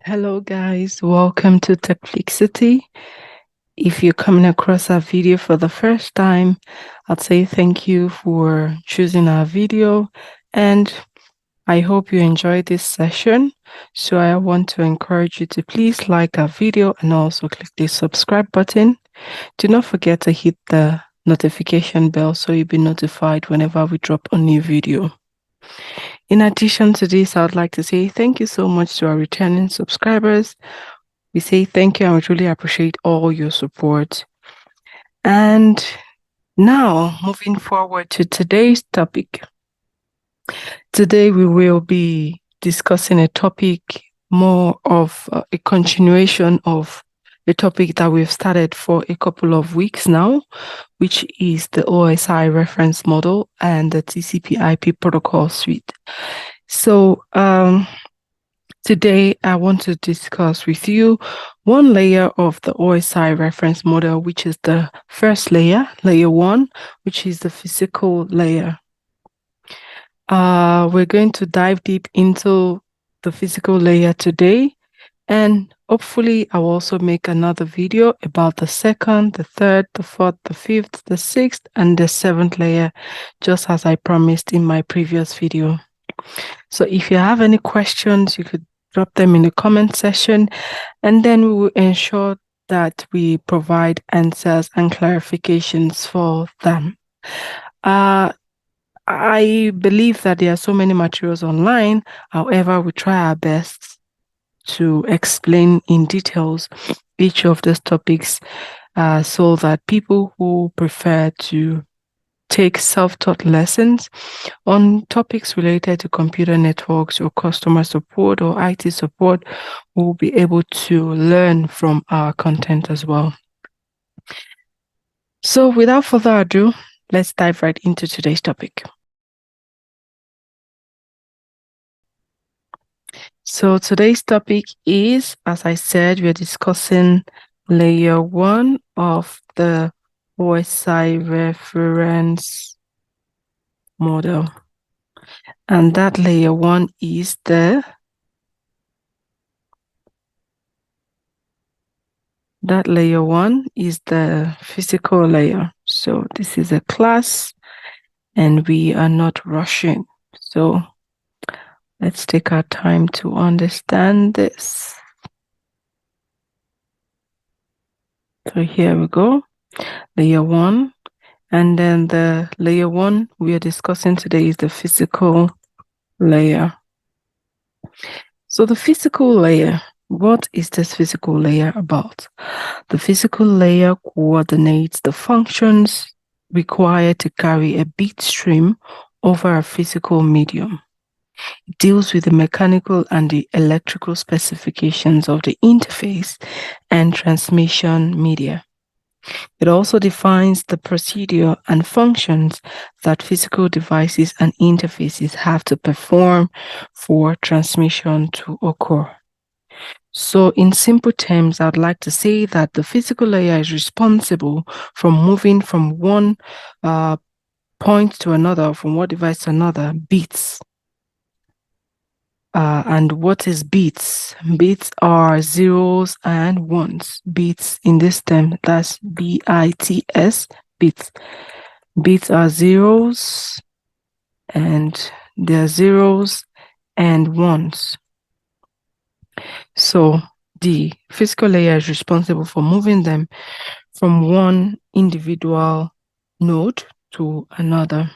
Hello guys, welcome to TECHPLIXITY. If you're coming across our video for the first time, I'd say thank you for choosing our video and I hope you enjoyed this session. So I want to encourage you to please like our video and also click the subscribe button. Do not forget to hit the notification bell so you'll be notified whenever we drop a new video. In addition to this, I would like to say thank you so much to our returning subscribers. We say thank you and we truly appreciate all your support. And now, moving forward to today's topic. Today, we will be discussing a topic more of a continuation of a topic that we've started for a couple of weeks now, which is the OSI reference model and the TCP/IP protocol suite. So, today, I want to discuss with you one layer of the OSI reference model, which is the first layer, layer 1, which is the physical layer. We're going to dive deep into the physical layer today, and hopefully I'll also make another video about the second, the third, the fourth, the fifth, the sixth, and the seventh layer, just as I promised in my previous video. So if you have any questions, you could drop them in the comment section, and then we will ensure that we provide answers and clarifications for them. I believe that there are so many materials online. However, we try our best to explain in details each of these topics so that people who prefer to take self-taught lessons on topics related to computer networks or customer support or IT support will be able to learn from our content as well. So without further ado, let's dive right into today's topic. So today's topic is, as I said, we're discussing layer 1 of the OSI reference model. And that layer 1 is the physical layer. So this is a class and we are not rushing. So let's take our time to understand this. So here we go, layer 1. And then the layer 1 we are discussing today is the physical layer. So the physical layer, what is this physical layer about? The physical layer coordinates the functions required to carry a bit stream over a physical medium. It deals with the mechanical and the electrical specifications of the interface and transmission media. It also defines the procedure and functions that physical devices and interfaces have to perform for transmission to occur. So in simple terms, I'd like to say that the physical layer is responsible for moving from one point to another, from one device to another, bits. And what is bits? Bits are zeros and ones. Bits in this term, that's B-I-T-S, bits. Bits are zeros and they're zeros and ones. So the physical layer is responsible for moving them from one individual node to another.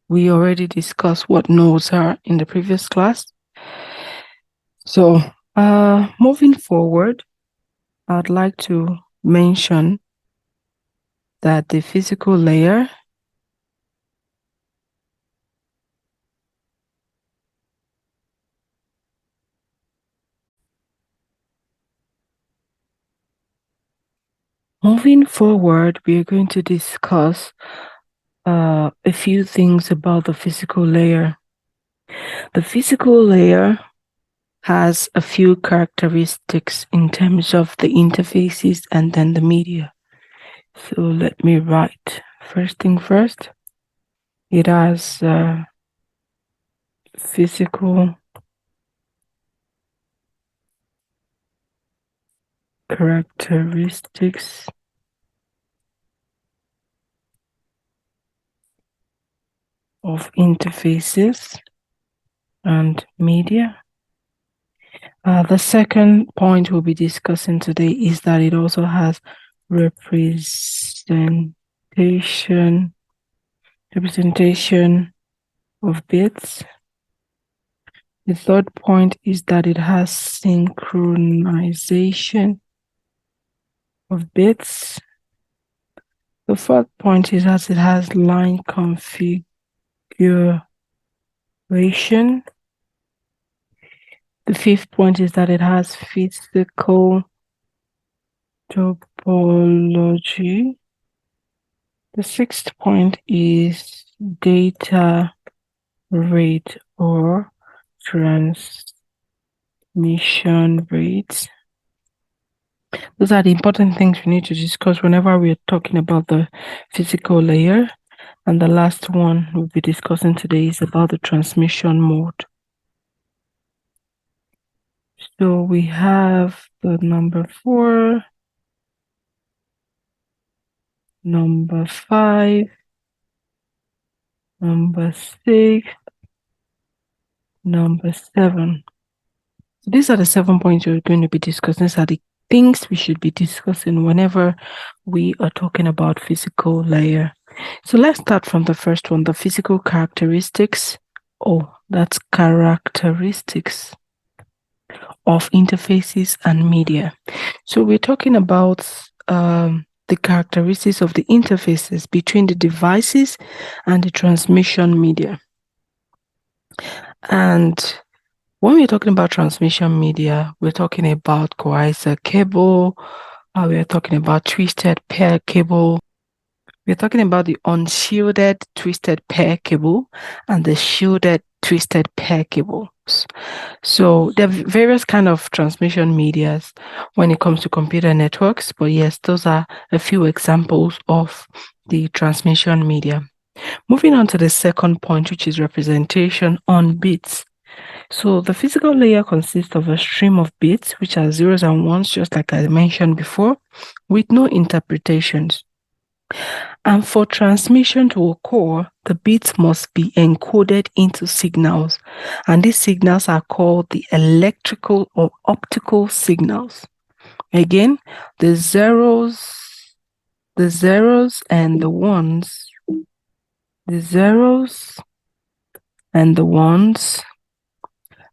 We already discussed what nodes are in the previous class. So moving forward, I'd like to mention that the physical layer moving forward, we are going to discuss a few things about the physical layer. The physical layer has a few characteristics in terms of the interfaces and then the media. So let me write. First thing first, it has physical characteristics of interfaces and media. The second point we'll be discussing today is that it also has representation of bits. The third point is that it has synchronization of bits. The fourth point is that it has line configuration. The fifth point is that it has physical topology. The sixth point is data rate or transmission rate. Those are the important things we need to discuss whenever we're talking about the physical layer. And the last one we'll be discussing today is about the transmission mode. So we have the number 4, number 5, number 6, number 7. So these are the 7 points we're going to be discussing. These are the things we should be discussing whenever we are talking about physical layer. So let's start from the first one, the physical characteristics. Oh, that's characteristics of interfaces and media. So we're talking about the characteristics of the interfaces between the devices and the transmission media. And when we're talking about transmission media, we're talking about coaxial cable, we're talking about twisted pair cable, we're talking about the unshielded twisted pair cable and the shielded twisted pair cables. So there are various kind of transmission medias when it comes to computer networks, but yes, those are a few examples of the transmission media. Moving on to the second point, which is representation on bits. So the physical layer consists of a stream of bits, which are zeros and ones, just like I mentioned before, with no interpretations. And for transmission to occur, the bits must be encoded into signals. And these signals are called the electrical or optical signals. Again, the zeros and the ones,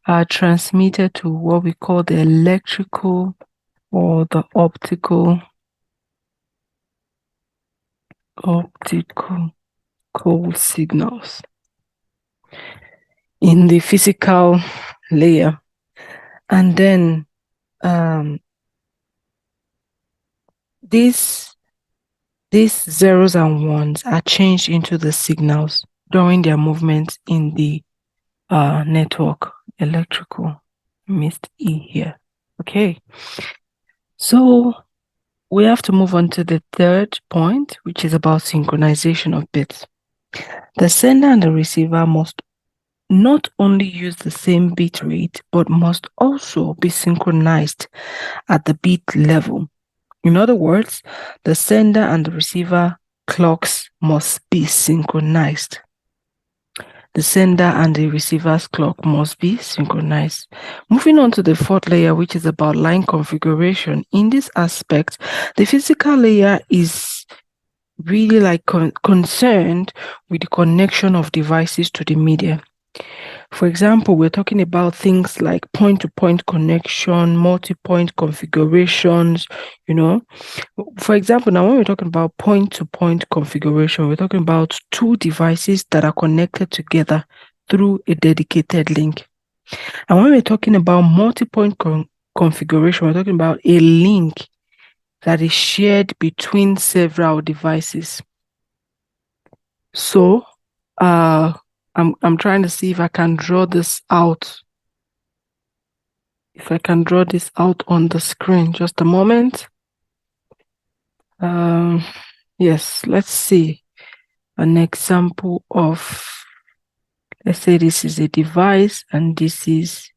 are transmitted to what we call the electrical or the optical signals in the physical layer. And then these zeros and ones are changed into the signals during their movement in the network. Electrical, missed E here. Okay, so we have to move on to the third point, which is about synchronization of bits. The sender and the receiver must not only use the same bit rate, but must also be synchronized at the bit level. In other words, the sender and the receiver clocks must be synchronized. The sender and the receiver's clock must be synchronized. Moving on to the fourth layer, which is about line configuration. In this aspect, the physical layer is really like concerned with the connection of devices to the media. For example, we're talking about things like point-to-point connection, multi-point configurations, For example, now when we're talking about point-to-point configuration, we're talking about two devices that are connected together through a dedicated link. And when we're talking about multi-point configuration, we're talking about a link that is shared between several devices. So, I'm trying to see if I can draw this out. If I can draw this out on the screen, just a moment. Yes, let's see an example of, let's say this is a device and this is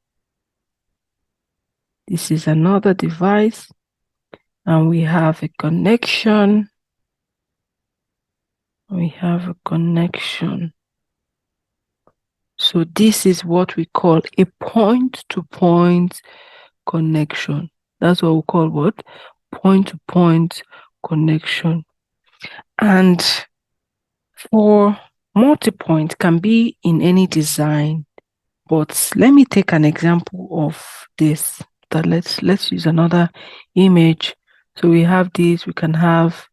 another device. and we have a connection. We have a connection. So this is what we call a point-to-point connection. That's what we call what? Point-to-point connection. And for multi-point can be in any design, but let me take an example of this. That let's use another image. So we have this, we can have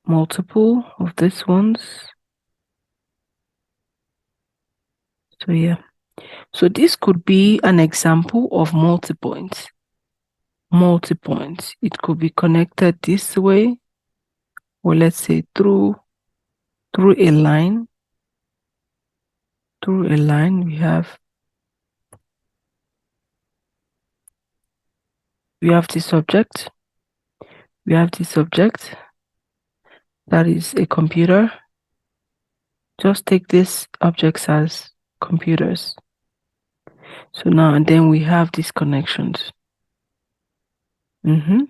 multiple of these ones. So yeah. So this could be an example of multi-point. Multi-point. It could be connected this way, or let's say through a line. Through a line, we have this object. We have this object. That is a computer. Just take these objects as computers. So now and then we have these connections. We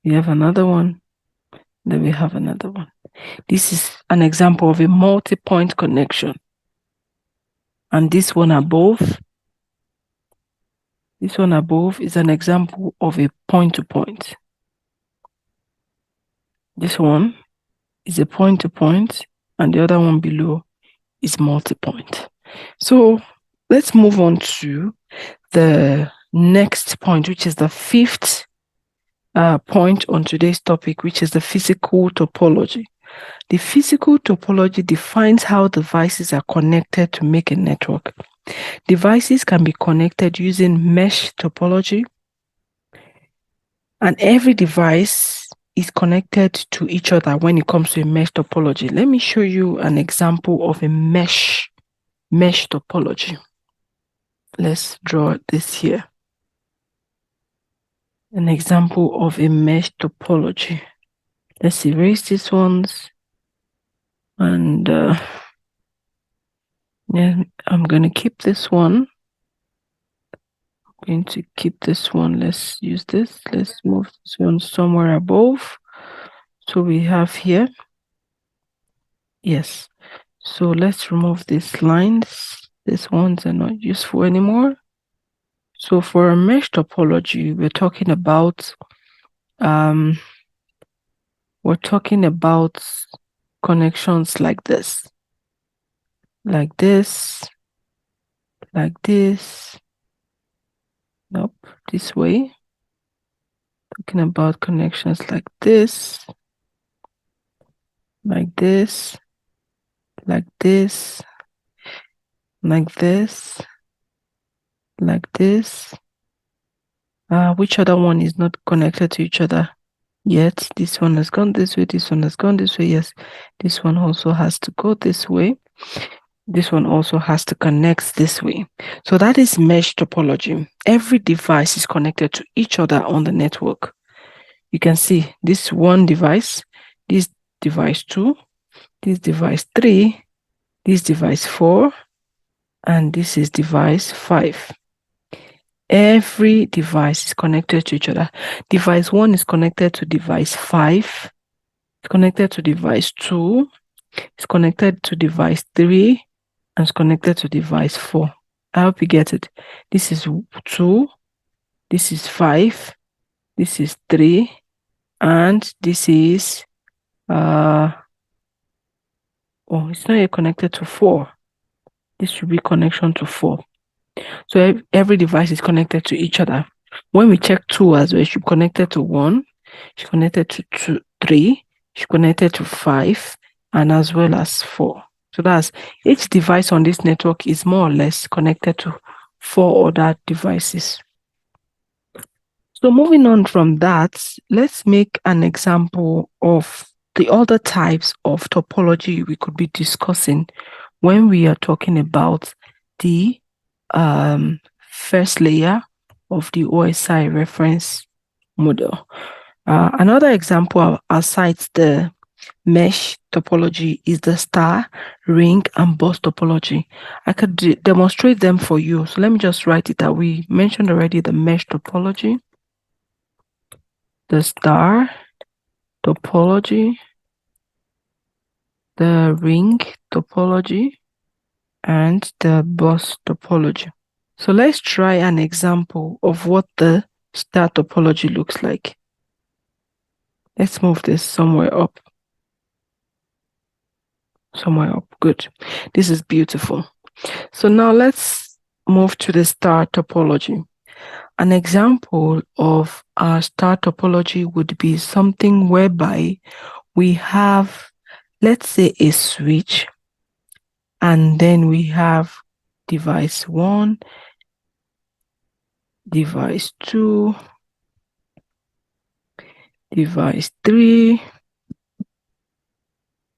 have another one. Then we have another one. This is an example of a multi-point connection. And this one above is an example of a point-to-point. This one is a point-to-point, and the other one below is multi-point. So let's move on to the next point, which is the fifth point on today's topic, which is the physical topology. The physical topology defines how devices are connected to make a network. Devices can be connected using mesh topology, and every device is connected to each other when it comes to a mesh topology. Let me show you an example of a mesh topology. Let's draw this here. An example of a mesh topology. Let's erase these ones. And yeah, I'm going to keep this one. I'm going to keep this one. Let's use this. Let's move this one somewhere above. So we have here. Yes. So let's remove these lines. These ones are not useful anymore. So for a mesh topology, we're talking about connections like this. Like this. Like this. Nope, this way. Talking about connections like this. Like this. Like this. Like this. Like this. Which other one is not connected to each other yet? This one has gone this way. This one has gone this way. Yes, this one also has to go this way. This one also has to connect this way. So that is mesh topology. Every device is connected to each other on the network. You can see this one device, this device 2, this device 3, this device 4, and this is device 5. Every device is connected to each other. Device 1 is connected to device 5. It's connected to device 2. It's connected to device 3. And it's connected to device 4. I hope you get it. This is 2. This is 5. This is 3. And this is it's not yet connected to 4. This should be connection to 4. So every device is connected to each other. When we check 2 as well, it should be connected to 1, it should be connected to 3, it should be connected to 5, and as well as 4. So that's each device on this network is more or less connected to 4 other devices. So moving on from that, let's make an example of the other types of topology we could be discussing when we are talking about the first layer of the OSI reference model. Another example aside the mesh topology is the star, ring, and bus topology. I could demonstrate them for you. So let me just write it that we mentioned already the mesh topology. the star topology, the ring topology, and the bus topology. So let's try an example of what the star topology looks like. Let's move this somewhere up. Somewhere up. Good. This is beautiful. So now let's move to the star topology. An example of our star topology would be something whereby we have, let's say, a switch, and then we have device 1, device 2, device 3,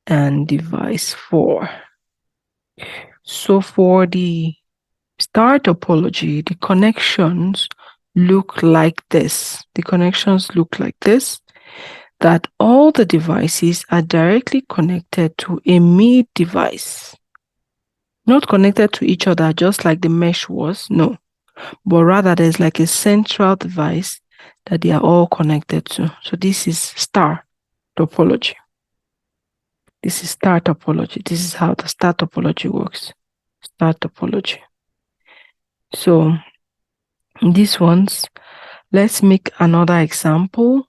and device 4. So for the star topology, the connections look like this. The connections look like this, that all the devices are directly connected to a mid device. Not connected to each other just like the mesh was, no. But rather there's like a central device that they are all connected to. So this is star topology. This is star topology. This is how the star topology works. Star topology. So these ones, let's make another example,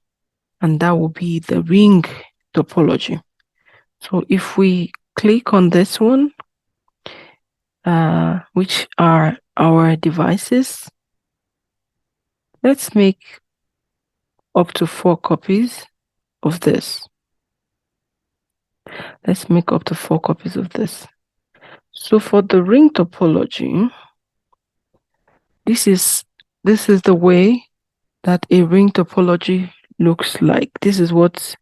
and that will be the ring topology. So if we click on this one, which are our devices, let's make up to 4 copies of this. Let's make up to 4 copies of this. So for the ring topology, this is the way that a ring topology looks like. This is what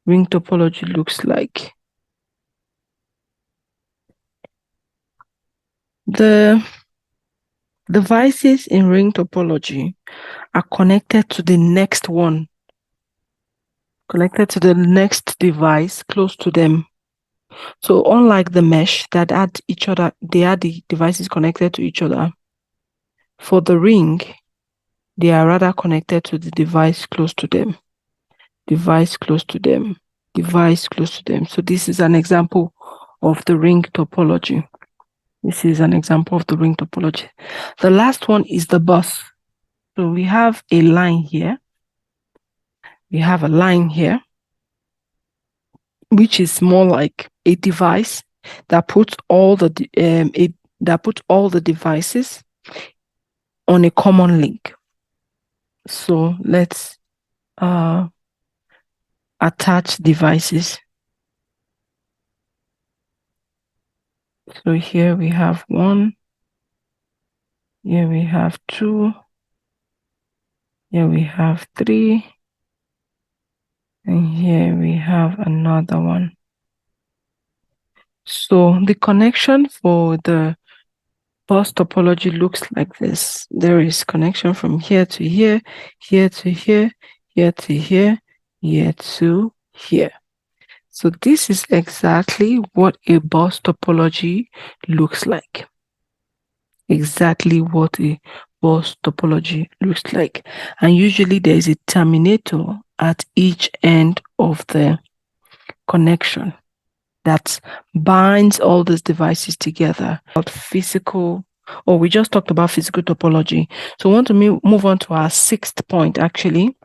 ring topology looks like. The devices in ring topology are connected to the next one, connected to the next device close to them. So unlike the mesh that add each other, they are the devices connected to each other. For the ring, they are rather connected to the device close to them. Device close to them. Device close to them. So this is an example of the ring topology. This is an example of the ring topology. The last one is the bus. So we have a line here. We have a line here, which is more like a device that puts all the devices on a common link. So let's attach devices. So here we have 1, here we have 2, here we have 3, and here we have another one. So the connection for the bus topology looks like this. There is connection from here to here, here to here, here to here, here to here. So this is exactly what a bus topology looks like. Exactly what a bus topology looks like. And usually there is a terminator at each end of the connection that binds all these devices together. We just talked about physical topology. So we want to move on to our 6th point actually,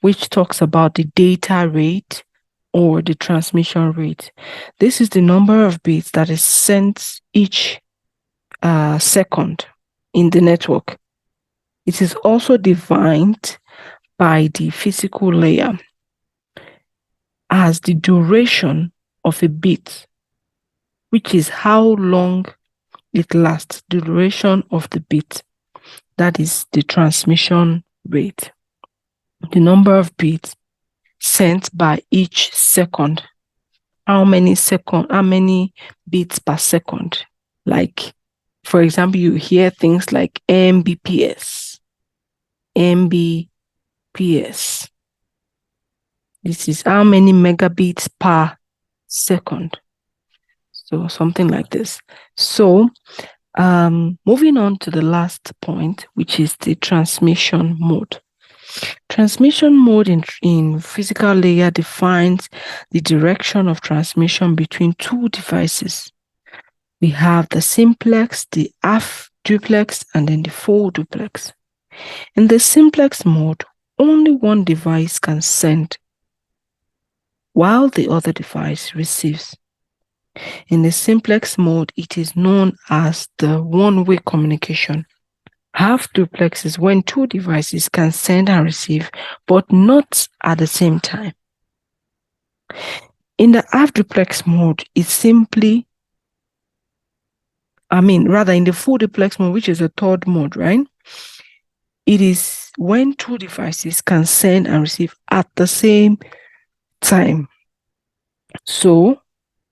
which talks about the data rate or the transmission rate. This is the number of bits that is sent each second in the network. It is also defined by the physical layer as the duration of a bit, which is how long it lasts, the duration of the bit. That is the transmission rate. The number of bits sent by each second. How many bits per second? Like, for example, you hear things like Mbps. Mbps. This is how many megabits per second. So something like this. So moving on to the last point, which is the transmission mode. Transmission mode in physical layer defines the direction of transmission between two devices. We have the simplex, the half duplex, and then the full duplex. In the simplex mode, only one device can send while the other device receives. In the simplex mode, it is known as the one-way communication. Half duplex is when two devices can send and receive, but not at the same time. In the half duplex mode, it's simply, in the full duplex mode, which is the third mode, right? It is when two devices can send and receive at the same time. So,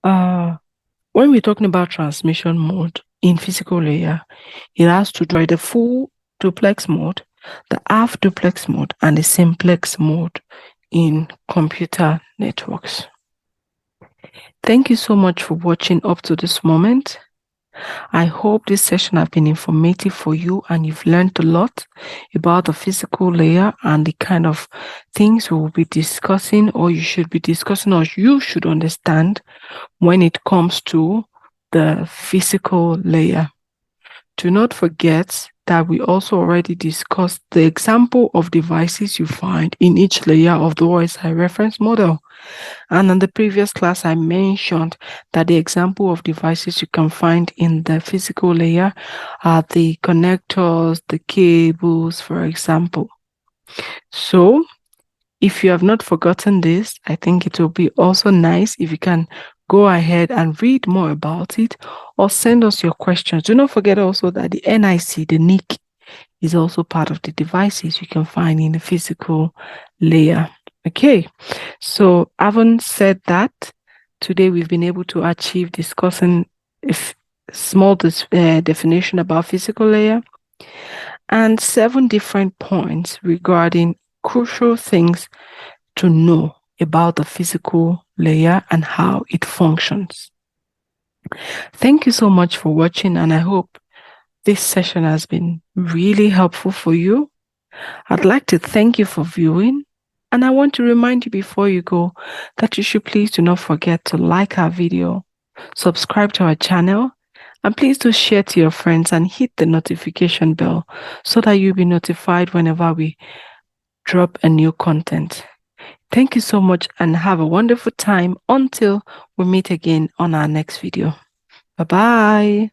when we're talking about transmission mode in physical layer, it has to do with the full duplex mode, the half duplex mode, and the simplex mode in computer networks. Thank you so much for watching up to this moment. I hope this session has been informative for you and you've learned a lot about the physical layer and the kind of things we will be discussing, or you should be discussing, or you should understand when it comes to the physical layer. Do not forget that we also already discussed the example of devices you find in each layer of the OSI reference model. And in the previous class, I mentioned that the example of devices you can find in the physical layer are the connectors, the cables, for example. So, if you have not forgotten this, I think it will be also nice if you can go ahead and read more about it or send us your questions. Do not forget also that the NIC, the NIC, is also part of the devices you can find in the physical layer. Okay, so having said that, today we've been able to achieve discussing a small definition about physical layer and 7 different points regarding crucial things to know about the physical layer and how it functions. Thank you so much for watching, and I hope this session has been really helpful for you. I'd like to thank you for viewing, and I want to remind you before you go that you should please do not forget to like our video, subscribe to our channel, and please do share to your friends and hit the notification bell so that you'll be notified whenever we drop a new content. Thank you so much and have a wonderful time until we meet again on our next video. Bye-bye.